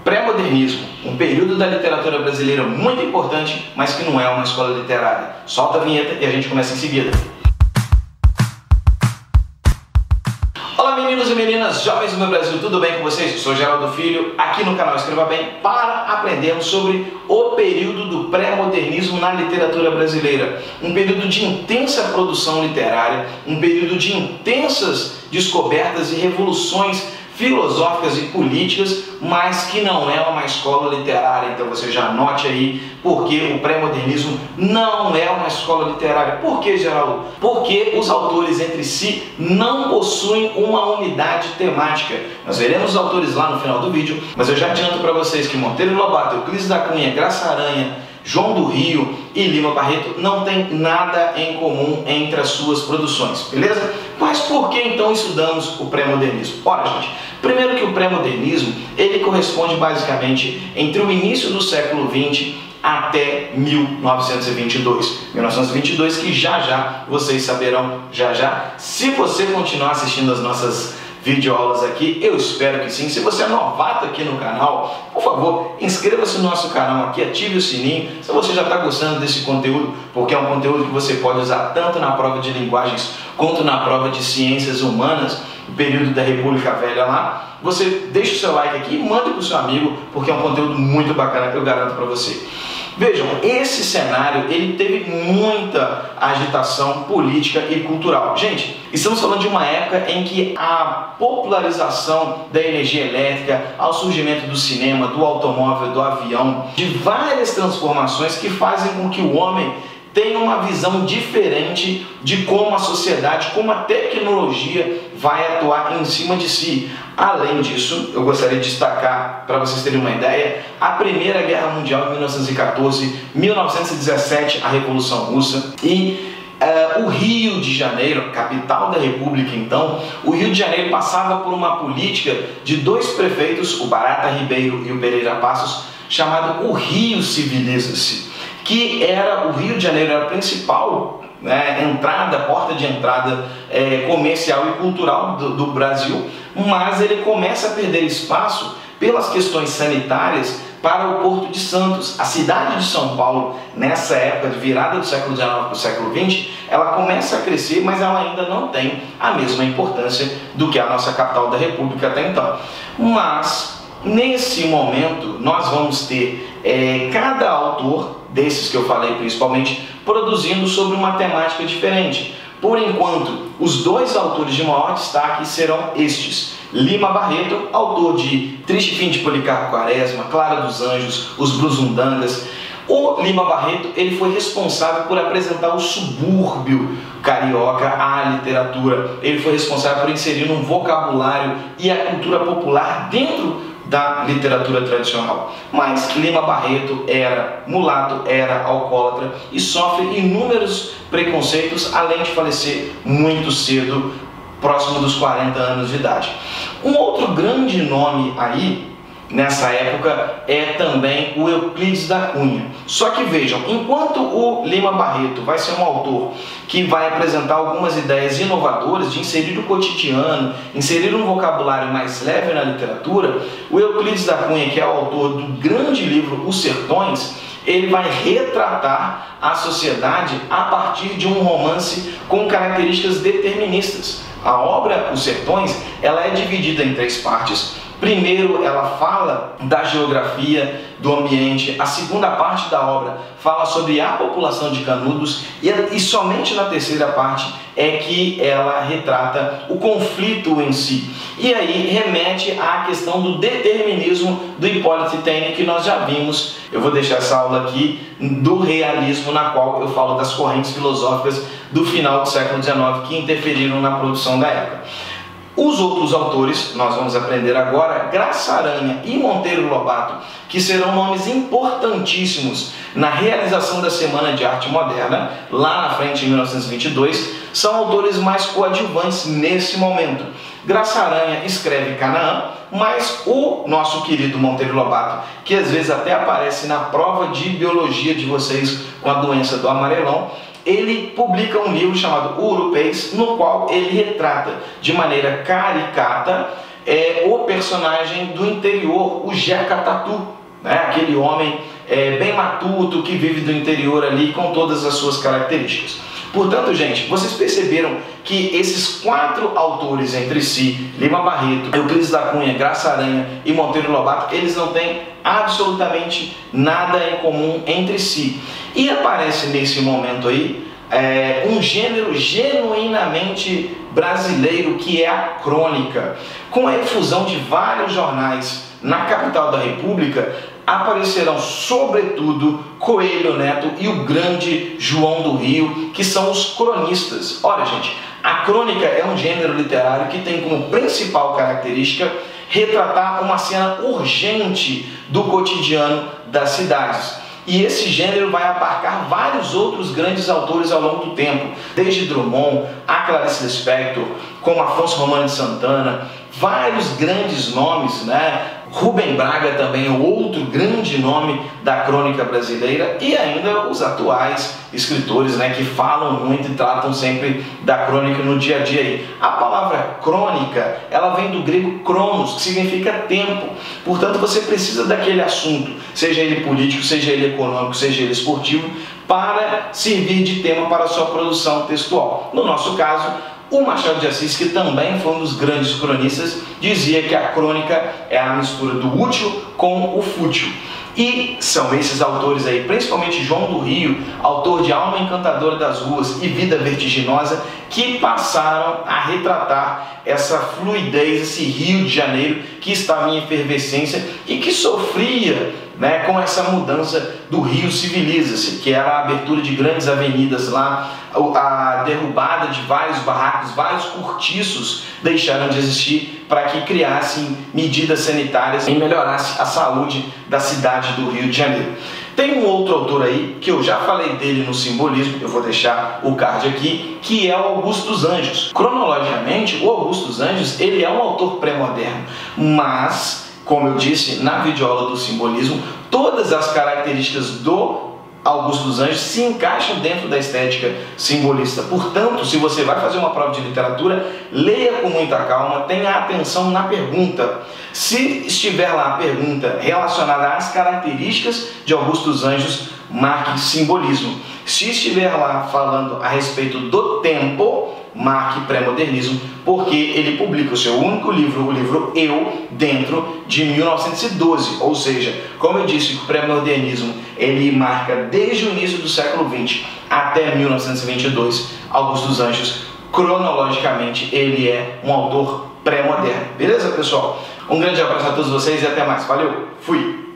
Pré-modernismo, um período da literatura brasileira muito importante, mas que não é uma escola literária. Solta a vinheta e a gente começa em seguida. Olá meninos e meninas, jovens do meu Brasil, tudo bem com vocês? Eu sou Geraldo Filho, aqui no canal Escreva Bem, para aprendermos sobre o período do pré-modernismo na literatura brasileira. Um período de intensa produção literária, um período de intensas descobertas e revoluções filosóficas e políticas, mas que não é uma escola literária. Então você já anote aí porque o pré-modernismo não é uma escola literária. Por que, Geraldo? Porque os autores entre si não possuem uma unidade temática. Nós veremos os autores lá no final do vídeo, mas eu já adianto para vocês que Monteiro Lobato, Euclides da Cunha, Graça Aranha, João do Rio e Lima Barreto não tem nada em comum entre as suas produções, beleza? Mas por que então estudamos o pré-modernismo? Ora, gente, primeiro que o pré-modernismo, ele corresponde basicamente entre o início do século XX até 1922. 1922 que já vocês saberão se você continuar assistindo as nossas videoaulas aqui, eu espero que sim. Se você é novato aqui no canal, por favor, inscreva-se no nosso canal aqui, ative o sininho, se você já está gostando desse conteúdo, porque é um conteúdo que você pode usar tanto na prova de linguagens quanto na prova de ciências humanas, no período da República Velha lá. Você deixa o seu like aqui e manda para o seu amigo, porque é um conteúdo muito bacana que eu garanto para você. Vejam, esse cenário ele teve muita agitação política e cultural. Gente, estamos falando de uma época em que a popularização da energia elétrica, ao surgimento do cinema, do automóvel, do avião, de várias transformações que fazem com que o homem tenha uma visão diferente de como a sociedade, como a tecnologia vai atuar em cima de si. Além disso, eu gostaria de destacar, para vocês terem uma ideia, a Primeira Guerra Mundial de 1914, 1917, a Revolução Russa e o Rio de Janeiro, capital da República então, o Rio de Janeiro passava por uma política de dois prefeitos, o Barata Ribeiro e o Pereira Passos, chamado o Rio Civiliza-se, que era o Rio de Janeiro, era a principal porta de entrada comercial e cultural do Brasil, mas ele começa a perder espaço pelas questões sanitárias para o Porto de Santos. A cidade de São Paulo, nessa época de virada do século XIX para o século XX, ela começa a crescer, mas ela ainda não tem a mesma importância do que a nossa capital da República até então. Mas, nesse momento, nós vamos ter cada autor desses que eu falei principalmente, produzindo sobre uma temática diferente. Por enquanto, os dois autores de maior destaque serão estes: Lima Barreto, autor de Triste Fim de Policarpo Quaresma, Clara dos Anjos, Os Brusundangas. O Lima Barreto ele foi responsável por apresentar o subúrbio carioca à literatura. Ele foi responsável por inserir um vocabulário e a cultura popular dentro da literatura tradicional. Mas Lima Barreto era mulato, era alcoólatra e sofre inúmeros preconceitos, além de falecer muito cedo, próximo dos 40 anos de idade. Um outro grande nome aí nessa época é também o Euclides da Cunha. Só que vejam, enquanto o Lima Barreto vai ser um autor que vai apresentar algumas ideias inovadoras de inserir o cotidiano, inserir um vocabulário mais leve na literatura, o Euclides da Cunha, que é o autor do grande livro Os Sertões, ele vai retratar a sociedade a partir de um romance com características deterministas. A obra Os Sertões, ela é dividida em três partes. Primeiro, ela fala da geografia, do ambiente. A segunda parte da obra fala sobre a população de Canudos e somente na terceira parte é que ela retrata o conflito em si. E aí remete à questão do determinismo do Hippolyte Taine, que nós já vimos. Eu vou deixar essa aula aqui do realismo, na qual eu falo das correntes filosóficas do final do século XIX que interferiram na produção da época. Os outros autores, nós vamos aprender agora, Graça Aranha e Monteiro Lobato, que serão nomes importantíssimos na realização da Semana de Arte Moderna, lá na frente em 1922, são autores mais coadjuvantes nesse momento. Graça Aranha escreve Canaã, mas o nosso querido Monteiro Lobato, que às vezes até aparece na prova de biologia de vocês com a doença do amarelão, ele publica um livro chamado Urupês, no qual ele retrata de maneira caricata é o personagem do interior, o Jeca Tatu, né? Aquele homem bem matuto que vive do interior ali com todas as suas características. Portanto, gente, vocês perceberam que esses 4 autores entre si, Lima Barreto, Euclides da Cunha, Graça Aranha e Monteiro Lobato, eles não têm absolutamente nada em comum entre si. E aparece nesse momento aí um gênero genuinamente brasileiro, que é a crônica. Com a efusão de vários jornais na capital da República, aparecerão sobretudo Coelho Neto e o grande João do Rio, que são os cronistas. Olha, gente, a crônica é um gênero literário que tem como principal característica retratar uma cena urgente do cotidiano das cidades. E esse gênero vai abarcar vários outros grandes autores ao longo do tempo, desde Drummond a Clarice Lispector, como Afonso Romano de Santana, vários grandes nomes, né? Rubem Braga também é outro grande nome da crônica brasileira, e ainda os atuais escritores, né, que falam muito e tratam sempre da crônica no dia a dia aí. A palavra crônica, ela vem do grego cronos, que significa tempo. Portanto, você precisa daquele assunto, seja ele político, seja ele econômico, seja ele esportivo, para servir de tema para a sua produção textual. No nosso caso, o Machado de Assis, que também foi um dos grandes cronistas, dizia que a crônica é a mistura do útil com o fútil. E são esses autores aí, principalmente João do Rio, autor de Alma Encantadora das Ruas e Vida Vertiginosa, que passaram a retratar essa fluidez, esse Rio de Janeiro que estava em efervescência e que sofria, né, com essa mudança do Rio Civiliza-se, que era a abertura de grandes avenidas lá, a derrubada de vários barracos, vários cortiços deixaram de existir para que criassem medidas sanitárias e melhorasse a saúde da cidade do Rio de Janeiro. Tem um outro autor aí, que eu já falei dele no Simbolismo, eu vou deixar o card aqui, que é o Augusto dos Anjos. Cronologicamente, o Augusto dos Anjos, ele é um autor pré-moderno, mas, como eu disse na videoaula do Simbolismo, todas as características do Augusto dos Anjos se encaixam dentro da estética simbolista. Portanto, se você vai fazer uma prova de literatura, leia com muita calma, tenha atenção na pergunta. Se estiver lá a pergunta relacionada às características de Augusto dos Anjos, marque simbolismo. Se estiver lá falando a respeito do tempo, marque pré-modernismo, porque ele publica o seu único livro, o livro Eu, dentro de 1912, ou seja, como eu disse, o pré-modernismo ele marca desde o início do século XX até 1922, Augusto dos Anjos, cronologicamente, ele é um autor pré-moderno. Beleza, pessoal? Um grande abraço a todos vocês e até mais. Valeu, fui!